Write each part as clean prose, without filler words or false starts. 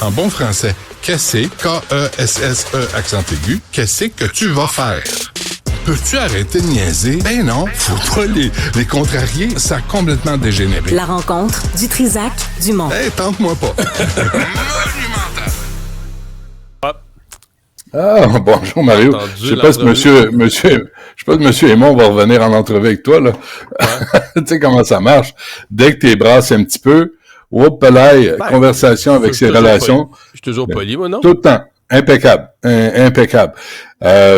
En bon français, qu'est-ce K-E-S-S-E accent aigu, qu'est-ce que tu vas faire? Peux-tu arrêter de niaiser? Ben non, faut pas les contrarier, ça a complètement dégénéré. La rencontre du Trisac Dumont. Hey, tente-moi pas. Ah, bonjour Mario. Je sais pas si monsieur Aymon va revenir en entrevue avec toi, là. Ouais. Tu sais comment ça marche. Dès que t'es brasses un petit peu, conversation avec ses relations. Je suis toujours poli, moi, non? Tout le temps. Impeccable. Impeccable.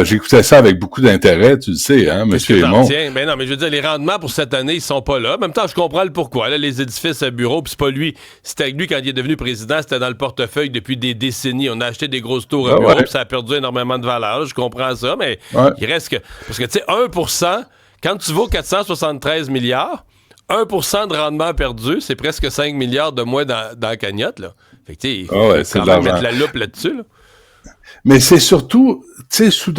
J'écoutais ça avec beaucoup d'intérêt, tu le sais, hein, monsieur Aymon. Ben non, mais je veux dire, les rendements pour cette année, ils sont pas là. En même temps, je comprends le pourquoi. Là, les édifices à bureaux, puis c'est pas lui. C'était lui, quand il est devenu président, c'était dans le portefeuille depuis des décennies. On a acheté des grosses tours à bureaux, puis ça a perdu énormément de valeur. Je comprends ça, mais il reste que... Parce que, tu sais, 1%, quand tu vaux 473 milliards, 1% de rendement perdu, c'est presque 5 milliards de moins dans la cagnotte, là. Fait que, tu sais, il faut quand même mettre la loupe là-dessus, là. Mais c'est surtout, tu sais,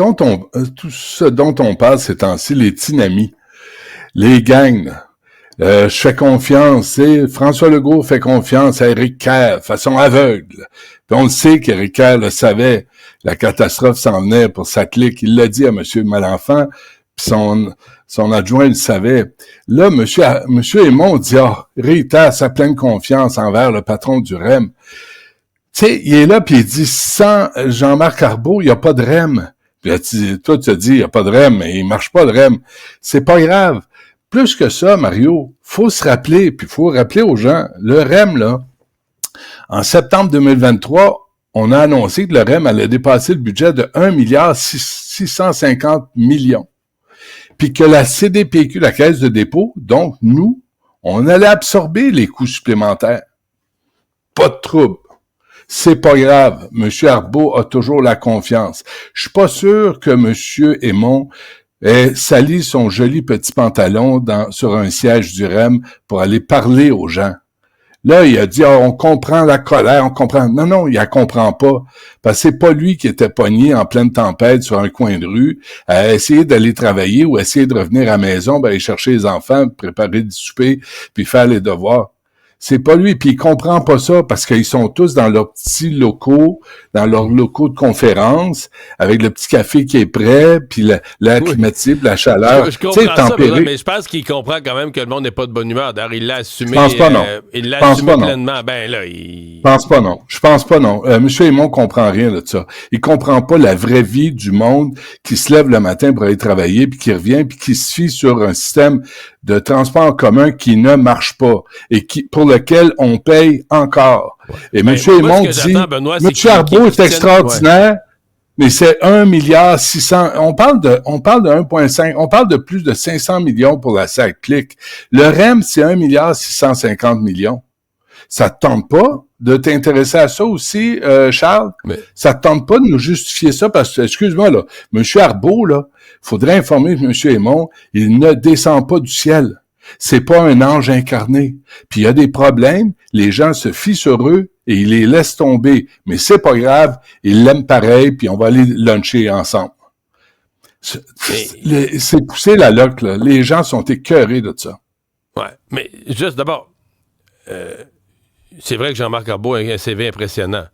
tout ce dont on parle ces temps-ci, les tinamis, les gangs. Je fais confiance, François Legault fait confiance à Éric Kerr, façon aveugle. Puis on le sait qu'Éric Kerr le savait, la catastrophe s'en venait pour sa clique. Il l'a dit à M. Malenfant, puis son adjoint le savait. Là, monsieur Aymon dit, réitère sa pleine confiance envers le patron du REM. Tu sais, il est là, puis il dit, sans Jean-Marc Arbeau, il n'y a pas de REM. Puis là, toi, tu te dis, il n'y a pas de REM, mais il marche pas, le REM. C'est pas grave. Plus que ça, Mario, faut se rappeler, puis faut rappeler aux gens, le REM, là, en septembre 2023, on a annoncé que le REM allait dépasser le budget de 1,650 milliard. Puis que la CDPQ, la Caisse de dépôt, donc nous, on allait absorber les coûts supplémentaires. Pas de trouble. C'est pas grave. Monsieur Arbeau a toujours la confiance. Je suis pas sûr que monsieur Aymon ait sali son joli petit pantalon sur un siège du REM pour aller parler aux gens. Là, il a dit, on comprend la colère, on comprend. Non, il la comprend pas. Parce que c'est pas lui qui était pogné en pleine tempête sur un coin de rue à essayer d'aller travailler ou essayer de revenir à la maison, aller chercher les enfants, préparer du souper, puis faire les devoirs. C'est pas lui, puis il comprend pas ça parce qu'ils sont tous dans leurs petits locaux, dans leurs locaux de conférence, avec le petit café qui est prêt, puis l'air climatisé, la chaleur. Je comprends ça, mais je pense qu'il comprend quand même que le monde n'est pas de bonne humeur. D'ailleurs, il l'a assumé. Je pense pas, non. Il l'a assumé pleinement. Ben là, il... Je pense pas, non. Monsieur Aymon comprend rien de ça. Il comprend pas la vraie vie du monde qui se lève le matin pour aller travailler, puis qui revient, puis qui se fie sur un système de transport en commun qui ne marche pas et pour lequel on paye encore. Ouais. Et M. Aymon dit, M. Arbeau est extraordinaire, mais c'est 1,6 milliard. On parle de 1,5, on parle de plus de 500 millions pour la SAC-Clic. Le REM, c'est 1,650 millions. Ça te tente pas de t'intéresser à ça aussi, Charles? Mais... Ça te tente pas de nous justifier ça parce que, excuse-moi, là, M. Arbeau, là, faudrait informer M. Aymon, il ne descend pas du ciel. C'est pas un ange incarné. Puis il y a des problèmes, les gens se fient sur eux et ils les laissent tomber. Mais c'est pas grave, ils l'aiment pareil, puis on va aller luncher ensemble. C'est poussé la loque, là. Les gens sont écœurés de ça. Ouais, mais juste d'abord... c'est vrai que Jean-Marc Arbeau a un CV impressionnant.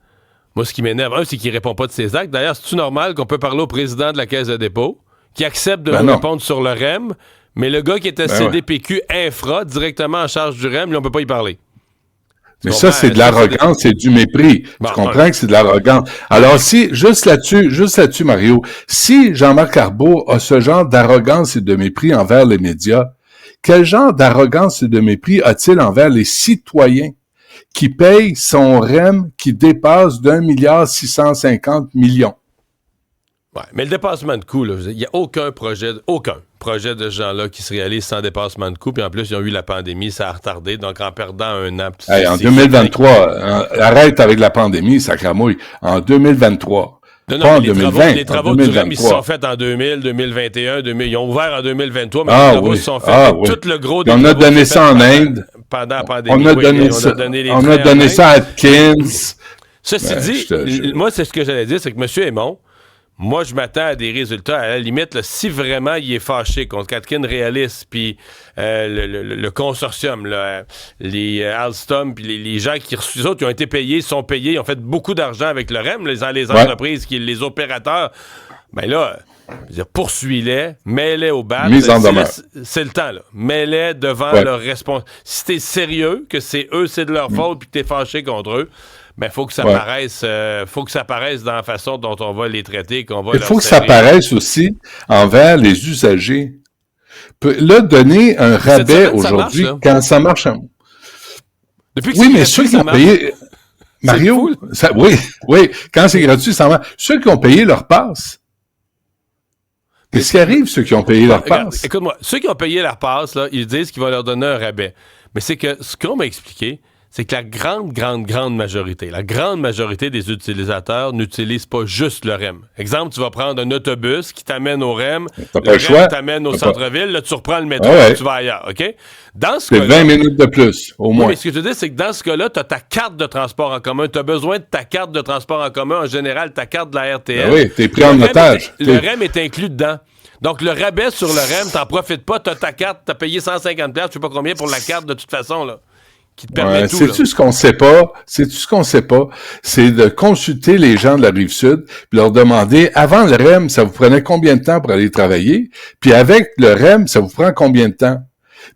Moi, ce qui m'énerve, c'est qu'il répond pas de ses actes. D'ailleurs, c'est-tu normal qu'on peut parler au président de la Caisse de dépôt, qui accepte de répondre sur le REM, mais le gars qui était CDPQ infra, directement en charge du REM, lui, on peut pas y parler. Mais ça, c'est de l'arrogance, c'est du mépris. Tu comprends que c'est de l'arrogance. Alors, juste là-dessus, Mario, si Jean-Marc Arbeau a ce genre d'arrogance et de mépris envers les médias, quel genre d'arrogance et de mépris a-t-il envers les citoyens qui payent son REM qui dépasse d'1,650 milliard? Ouais, mais le dépassement de coût, il n'y a aucun projet de ce genre-là qui se réalise sans dépassement de coût. Puis en plus, ils ont eu la pandémie, ça a retardé. Donc, en perdant un an... En 2023, arrête avec la pandémie, ça cramouille. En 2023. Non, pas en 2020. Les travaux du REM, ils se sont faits en 2000, 2021, ils ont ouvert en 2023, mais les travaux se sont faits. Tout le gros des on a donné ça en Inde. Pendant la pandémie. On a donné ça à Atkins. Ceci dit, moi, c'est ce que j'allais dire, c'est que M. Aymon, moi, je m'attends à des résultats. À la limite, là, si vraiment il est fâché contre Catherine Realis, puis le consortium, là, les Alstom, puis les gens les autres qui ont été payés, sont payés, ils ont fait beaucoup d'argent avec le REM, les entreprises, les opérateurs. Ben là, poursuis-les, mets-les au bal. C'est le temps, là. Mets-les devant leurs responsables. Si t'es sérieux, que c'est eux, c'est de leur faute, puis que t'es fâché contre eux, ben faut que ça paraisse, dans la façon dont on va les traiter, qu'on va. Il faut que ça paraisse aussi envers les usagers. Là, donner un rabais aujourd'hui quand ça marche. Depuis que oui, mais ceux qui ont payé. Mario, oui, quand c'est gratuit, ça marche. Ceux qui ont payé leur passe. Qu'est-ce qui arrive, ceux qui ont payé leur passe? Écoute-moi, ceux qui ont payé leur passe, là, ils disent qu'ils vont leur donner un rabais. Mais c'est que ce qu'on m'a expliqué, c'est que la grande majorité des utilisateurs n'utilisent pas juste le REM. Exemple, tu vas prendre un autobus qui t'amène au REM, le REM t'amène au centre-ville, là, tu reprends le métro et tu vas ailleurs, OK? Dans ce c'est 20 minutes de plus, au moins. Oui, mais ce que je veux dire, c'est que dans ce cas-là, tu as ta carte de transport en commun. Tu as besoin de ta carte de transport en commun, en général, ta carte de la RTL. Ben oui, t'es pris en otage. Le REM est inclus dedans. Donc, le rabais sur le REM, t'en profites pas, t'as ta carte, t'as payé 150$, je sais pas combien pour la carte de toute façon, là, qui te permet tout. C'est-tu ce qu'on sait pas? C'est de consulter les gens de la Rive-Sud, puis leur demander, avant le REM, ça vous prenait combien de temps pour aller travailler? Puis avec le REM, ça vous prend combien de temps?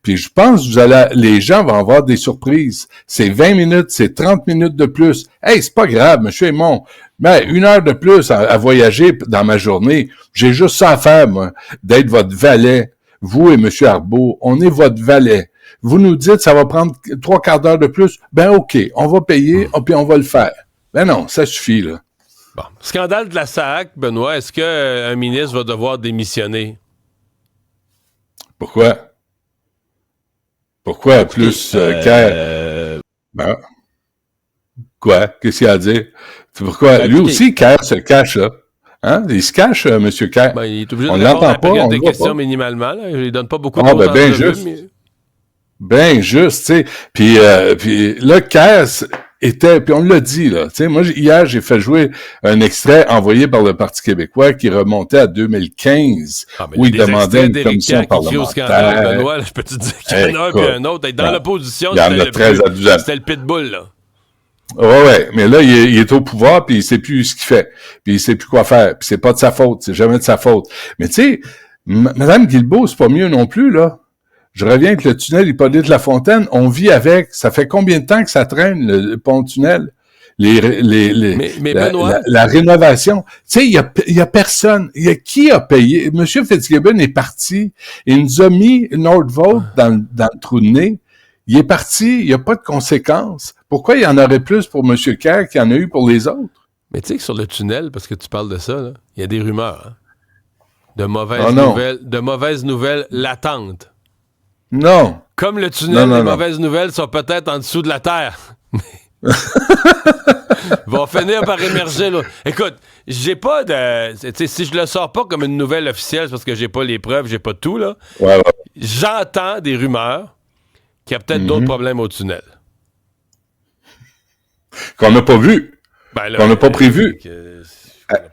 Puis je pense que les gens vont avoir des surprises. C'est 20 minutes, c'est 30 minutes de plus. Hey, c'est pas grave, monsieur Aymon. Mais 1 heure de plus à voyager dans ma journée, j'ai juste ça à faire, moi, d'être votre valet. Vous et monsieur Arbeau, on est votre valet. Vous nous dites ça va prendre 3/4 d'heure de plus. Ben OK, on va payer, puis on va le faire. Ben non, ça suffit, là. Bon. Scandale de la SAC, Benoît, est-ce qu'un ministre va devoir démissionner? Pourquoi? Pourquoi plus Kerr? Ben, quoi? Qu'est-ce qu'il y a à dire? Pourquoi? Lui aussi, Kerr se cache, là. Hein? Il se cache, M. Kerr. Ben, il est obligé de répondre à la période des questions minimalement. Là. Je lui donne pas beaucoup de ben juste. Mais... Ben juste, tu sais. Puis là, Kerr était, puis on l'a dit, là. Tu sais, moi, hier, j'ai fait jouer un extrait envoyé par le Parti québécois qui remontait à 2015, où il demandait une commission parlementaire. Benoît, là, je peux te dire qu'il y en a un puis un autre. Dans l'opposition, c'était le pitbull, là. Ouais, mais là, il est au pouvoir, puis il sait plus ce qu'il fait, puis il sait plus quoi faire, puis c'est pas de sa faute, c'est jamais de sa faute. Mais tu sais, Mme Guilbeault, c'est pas mieux non plus, là. Je reviens avec le tunnel Hippolyte-Lafontaine, on vit avec, ça fait combien de temps que ça traîne, le pont-tunnel? Mais Benoît... la rénovation. Tu sais, il y a personne. Qui a payé? M. Fitzgibbon est parti, il nous a mis Nordvolt dans le trou de nez. Il est parti, il n'y a pas de conséquences. Pourquoi il y en aurait plus pour M. Kerr qu'il y en a eu pour les autres? Mais tu sais que sur le tunnel, parce que tu parles de ça, il y a des rumeurs, hein, de mauvaises nouvelles latentes. Non. Comme le tunnel, les mauvaises nouvelles sont peut-être en dessous de la terre. Vont finir par émerger, là. Écoute, j'ai pas de... Si je le sors pas comme une nouvelle officielle, c'est parce que j'ai pas les preuves, j'ai pas tout, là. Ouais. J'entends des rumeurs qu'il y a peut-être d'autres problèmes au tunnel. Qu'on n'a pas vu. Qu'on n'a pas prévu.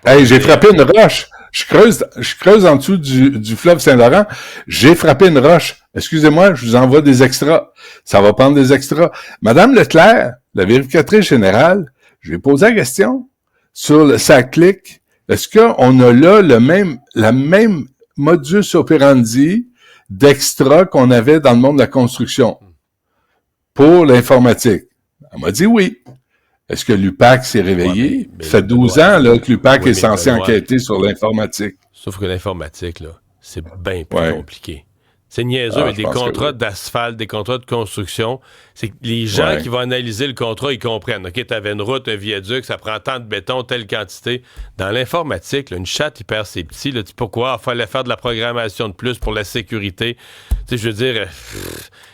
Hey, j'ai frappé une roche. Je creuse en dessous du fleuve Saint-Laurent. J'ai frappé une roche. Excusez-moi, je vous envoie des extras. Ça va prendre des extras. Madame Leclerc, la vérificatrice générale, je lui ai posé la question sur sa clique. Est-ce qu'on a là la même modus operandi d'extra qu'on avait dans le monde de la construction pour l'informatique? Elle m'a dit oui. Est-ce que l'UPAC s'est réveillé? Ça fait 12 ans là, que l'UPAC est censé enquêter sur l'informatique. Sauf que l'informatique, là, c'est bien plus compliqué. C'est niaiseux, mais des contrats d'asphalte, des contrats de construction, c'est que les gens qui vont analyser le contrat, ils comprennent. OK, tu avais une route, un viaduc, ça prend tant de béton, telle quantité. Dans l'informatique, là, une chatte, il perd ses petits. Là, pourquoi? Il fallait faire de la programmation de plus pour la sécurité. Tu sais, je veux dire...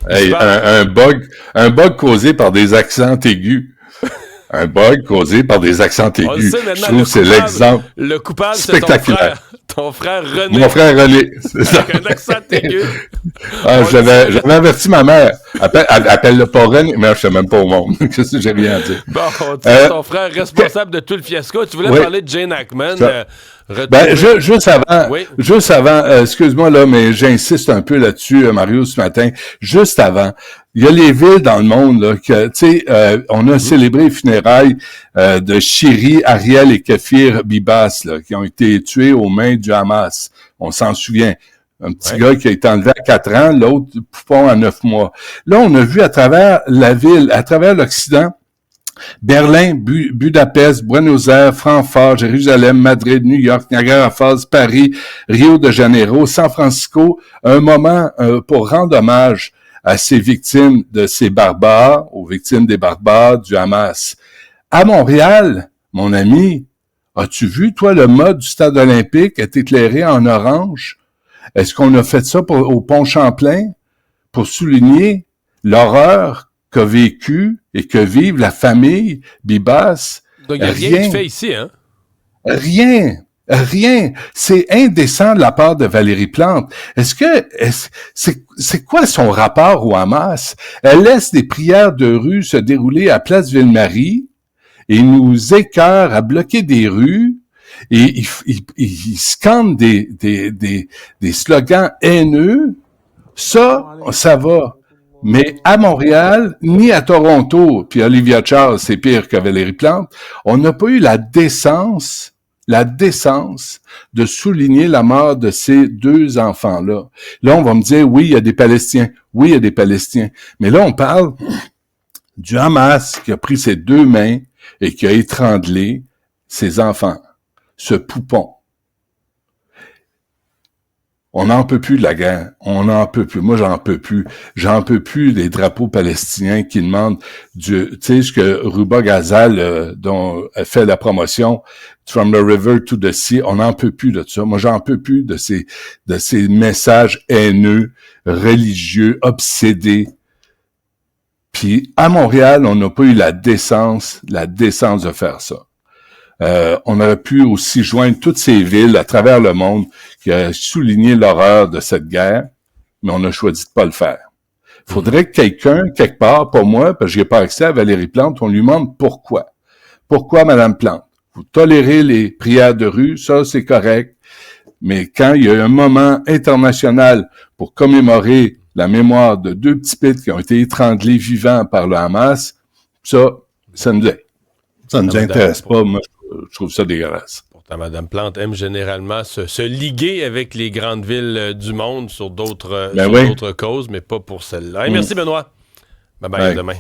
Hey, un bug causé par des accents aigus. Un bug causé par des accents aigus. Je trouve que c'est l'exemple le coupable, spectaculaire. Ton frère René. Mon frère René, c'est ça. Avec un accent aigu. J'avais averti ma mère. Appelle-le pas René, mais je ne sais même pas au monde. Qu'est-ce que j'ai rien à dire? Bon, ton frère responsable de tout le fiasco. Tu voulais parler de Jane Hackman. Juste avant, excuse-moi là, mais j'insiste un peu là-dessus, Mario, ce matin. Juste avant, il y a les villes dans le monde là que, tu sais, on a célébré les funérailles de Shiri, Ariel et Kefir Bibas là, qui ont été tués aux mains du Hamas. On s'en souvient. Un petit gars qui a été enlevé à 4 ans, l'autre poupon à 9 mois. Là, on a vu à travers la ville, à travers l'Occident, Berlin, Budapest, Buenos Aires, Francfort, Jérusalem, Madrid, New York, Niagara Falls, Paris, Rio de Janeiro, San Francisco, un moment pour rendre hommage à ces victimes de ces barbares, aux victimes des barbares du Hamas. À Montréal, mon ami, as-tu vu, toi, le mode du stade olympique est éclairé en orange? Est-ce qu'on a fait ça au pont Champlain pour souligner l'horreur qu'a vécu et que vive la famille Bibas? Donc, il n'y a rien qui fait ici, hein? Rien. C'est indécent de la part de Valérie Plante. C'est quoi son rapport au Hamas? Elle laisse des prières de rue se dérouler à Place Ville-Marie et nous écœure à bloquer des rues. Et il scande des slogans haineux. Ça va. Mais à Montréal, ni à Toronto, puis Olivia Charles, c'est pire que Valérie Plante, on n'a pas eu la décence de souligner la mort de ces 2 enfants-là. Là, on va me dire, oui, il y a des Palestiniens. Oui, il y a des Palestiniens. Mais là, on parle du Hamas qui a pris ses 2 mains et qui a étranglé ses enfants. Ce poupon. On n'en peut plus de la guerre. On n'en peut plus. Moi, j'en peux plus. J'en peux plus des drapeaux palestiniens qui demandent tu sais, ce que Ruba Ghazal, dont elle fait la promotion, From the River to the Sea, on n'en peut plus de ça. Moi, j'en peux plus de ces messages haineux, religieux, obsédés. Puis, à Montréal, on n'a pas eu la décence de faire ça. On aurait pu aussi joindre toutes ces villes à travers le monde qui a souligné l'horreur de cette guerre, mais on a choisi de pas le faire. Faudrait que quelqu'un, quelque part, pas moi, parce que j'ai pas accès à Valérie Plante, on lui demande pourquoi. Pourquoi, Madame Plante? Vous tolérez les prières de rue, ça, c'est correct. Mais quand il y a un moment international pour commémorer la mémoire de 2 petits pits qui ont été étranglés vivants par le Hamas, ça nous intéresse pas. Moi, je trouve ça dégueulasse. Pourtant, Mme Plante aime généralement se liguer avec les grandes villes du monde sur d'autres causes, mais pas pour celle-là. Hey, merci, Benoît. Bye-bye, à demain.